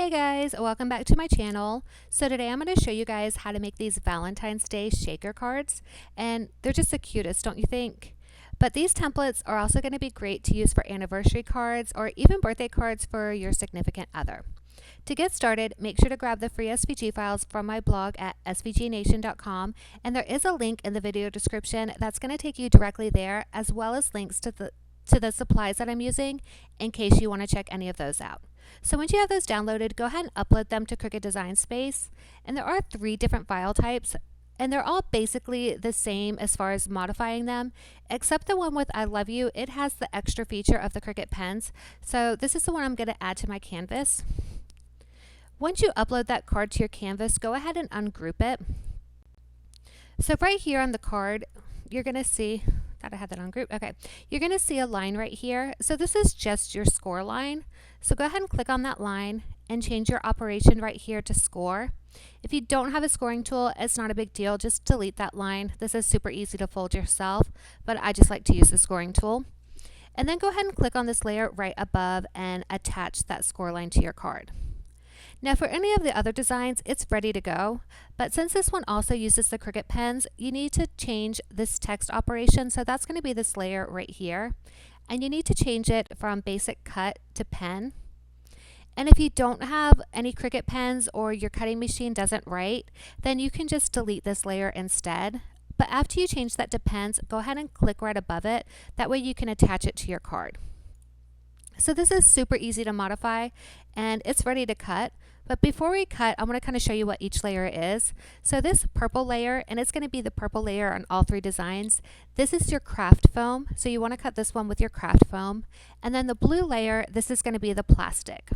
Hey guys, welcome back to my channel. So today I'm going to show you guys how to make these Valentine's Day shaker cards, and they're just the cutest, don't you think? But these templates are also going to be great to use for anniversary cards or even birthday cards for your significant other. To get started, make sure to grab the free SVG files from my blog at svgnation.com, and there is a link in the video description that's going to take you directly there, as well as links to the supplies that I'm using in case you want to check any of those out. So once you have those downloaded, go ahead and upload them to Cricut Design Space. And there are 3 different file types, and they're all basically the same as far as modifying them, except the one with I Love You. It has the extra feature of the Cricut pens. So this is the one I'm going to add to my canvas. Once you upload that card to your canvas, go ahead and ungroup it. So right here on the card, you're going to see, thought I had that ungrouped. Okay, you're going to see a line right here. So this is just your score line. So go ahead and click on that line and change your operation right here to score. If you don't have a scoring tool, it's not a big deal. Just delete that line. This is super easy to fold yourself, but I just like to use the scoring tool. And then go ahead and click on this layer right above and attach that score line to your card. Now for any of the other designs, it's ready to go, but since this one also uses the Cricut pens, you need to change this text operation. So that's going to be this layer right here, and you need to change it from basic cut to pen. And if you don't have any Cricut pens or your cutting machine doesn't write, then you can just delete this layer instead. But after you change that to pens, go ahead and click right above it. That way you can attach it to your card. So this is super easy to modify, and it's ready to cut. But before we cut, I'm going to kind of show you what each layer is. So this purple layer, and it's going to be the purple layer on all 3 designs. This is your craft foam, so you want to cut this one with your craft foam. And then the blue layer, this is going to be the plastic.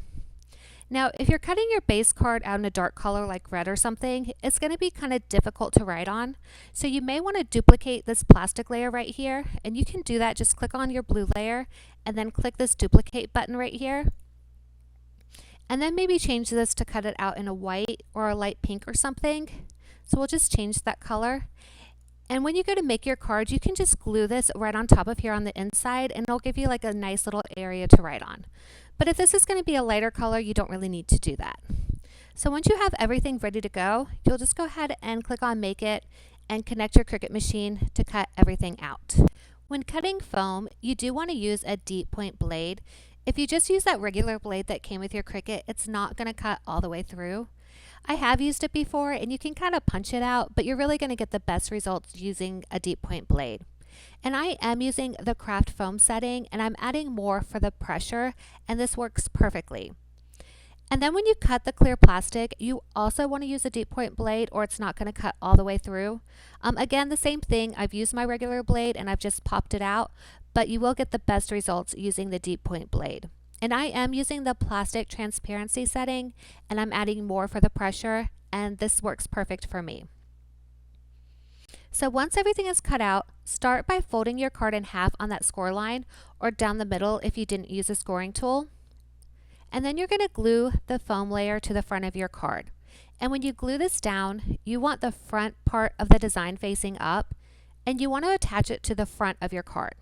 Now, if you're cutting your base card out in a dark color like red or something, it's going to be kind of difficult to write on. So you may want to duplicate this plastic layer right here, and you can do that. Just click on your blue layer and then click this duplicate button right here. And then maybe change this to cut it out in a white or a light pink or something. So we'll just change that color. And when you go to make your card, you can just glue this right on top of here on the inside, and it'll give you like a nice little area to write on. But if this is going to be a lighter color, you don't really need to do that. So once you have everything ready to go, you'll just go ahead and click on Make It and connect your Cricut machine to cut everything out. When cutting foam, you do want to use a deep point blade. If you just use that regular blade that came with your Cricut, it's not going to cut all the way through. I have used it before, and you can kind of punch it out, but you're really going to get the best results using a deep point blade. And I am using the craft foam setting, and I'm adding more for the pressure, and this works perfectly. And then when you cut the clear plastic, you also want to use a deep point blade, or it's not going to cut all the way through. Again, the same thing. I've used my regular blade and I've just popped it out, but you will get the best results using the deep point blade. And I am using the plastic transparency setting, and I'm adding more for the pressure, and this works perfect for me. So once everything is cut out, start by folding your card in half on that score line, or down the middle if you didn't use a scoring tool. And then you're going to glue the foam layer to the front of your card. And when you glue this down, you want the front part of the design facing up, and you want to attach it to the front of your card.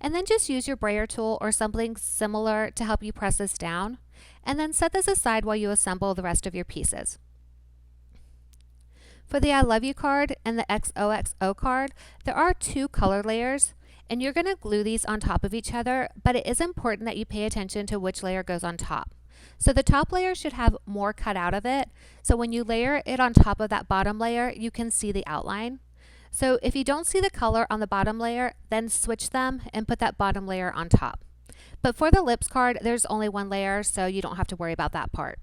And then just use your brayer tool or something similar to help you press this down, and then set this aside while you assemble the rest of your pieces. For the I Love You card and the XOXO card, there are 2 color layers, and you're going to glue these on top of each other, but it is important that you pay attention to which layer goes on top. So the top layer should have more cut out of it, so when you layer it on top of that bottom layer, you can see the outline. So if you don't see the color on the bottom layer, then switch them and put that bottom layer on top. But for the lips card, there's only 1 layer, so you don't have to worry about that part.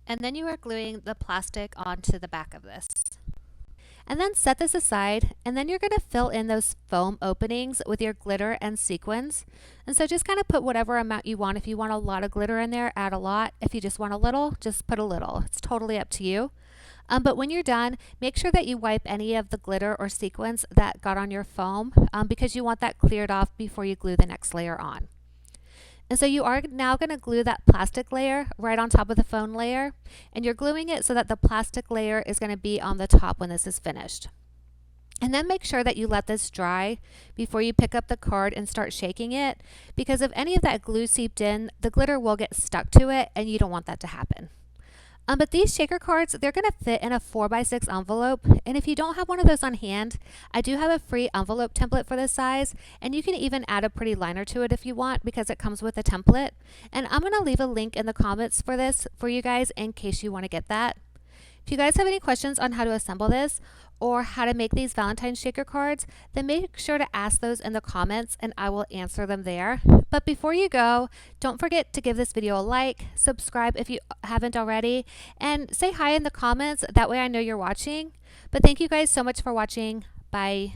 And then you are gluing the plastic onto the back of this. And then set this aside, and then you're going to fill in those foam openings with your glitter and sequins. And so just kind of put whatever amount you want. If you want a lot of glitter in there, add a lot. If you just want a little, just put a little. It's totally up to you. But when you're done, make sure that you wipe any of the glitter or sequins that got on your foam, because you want that cleared off before you glue the next layer on. And so you are now going to glue that plastic layer right on top of the foam layer, and you're gluing it so that the plastic layer is going to be on the top when this is finished. And then make sure that you let this dry before you pick up the card and start shaking it, because if any of that glue seeped in, the glitter will get stuck to it and you don't want that to happen. But these shaker cards, they're going to fit in a 4x6 envelope. And if you don't have one of those on hand, I do have a free envelope template for this size. And you can even add a pretty liner to it if you want, because it comes with a template. And I'm going to leave a link in the comments for this for you guys in case you want to get that. If you guys have any questions on how to assemble this or how to make these Valentine shaker cards, then make sure to ask those in the comments and I will answer them there. But before you go, don't forget to give this video a like, subscribe if you haven't already, and say hi in the comments. That way I know you're watching. But thank you guys so much for watching. Bye.